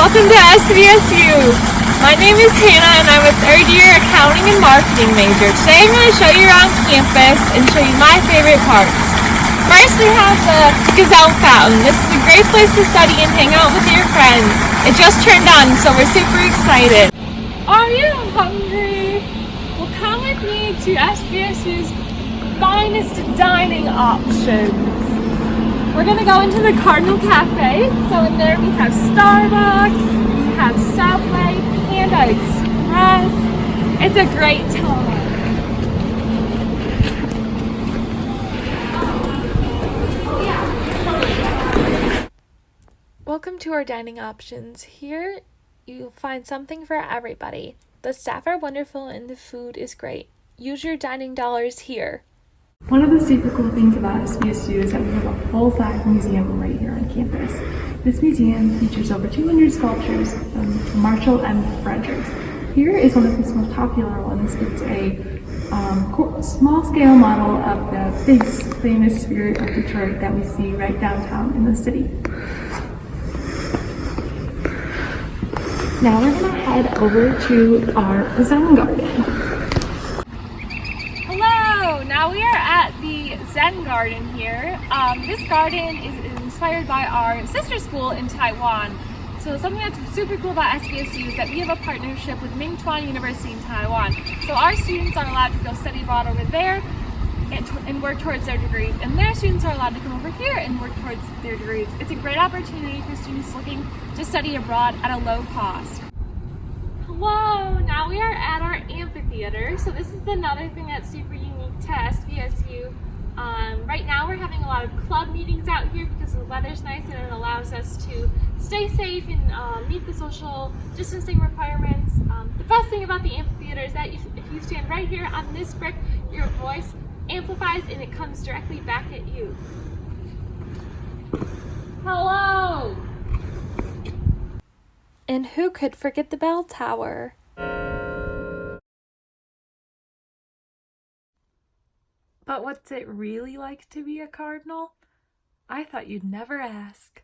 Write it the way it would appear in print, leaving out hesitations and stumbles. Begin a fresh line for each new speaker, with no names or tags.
welcome to SVSU. My name is Hannah and I'm a third-year accounting and marketing major. Today I'm going to show you around campus and show you my favorite parts. First we have the Gazelle Fountain. This is a great place to study and hang out with your friends. It just turned on, so we're super excited. Are you hungry? Well, come with me to SVSU's finest dining options. We're going to go into the Cardinal Cafe. So in there we have Starbucks, we have Subway, Panda Express. It's a great time. Welcome to our dining options. Here you'll find something for everybody. The staff are wonderful and the food is great. Use your dining dollars here.
One of the super cool things about SVSU is that we have a full-size museum right here on campus. This museum features over 200 sculptures from Marshall M. Fredericks. Here is one of his most popular ones. It's a small-scale model of the famous Spirit of Detroit that we see right downtown in the city. Now we're going to head over to our Zen Garden.
Now we are at the Zen Garden here. This garden is inspired by our sister school in Taiwan. So something that's super cool about SVSU is that we have a partnership with Mingchuan University in Taiwan. So our students are allowed to go study abroad over there and work towards their degrees. And their students are allowed to come over here and work towards their degrees. It's a great opportunity for students looking to study abroad at a low cost. Hello, now we are at our amphitheater. So this is another thing that's super unique to SVSU. Right now we're having a lot of club meetings out here because the weather's nice and it allows us to stay safe and meet the social distancing requirements. The best thing about the amphitheater is that if you stand right here on this brick, your voice amplifies and it comes directly back at you. Hello!
And who could forget the bell tower?
But what's it really like to be a Cardinal? I thought you'd never ask.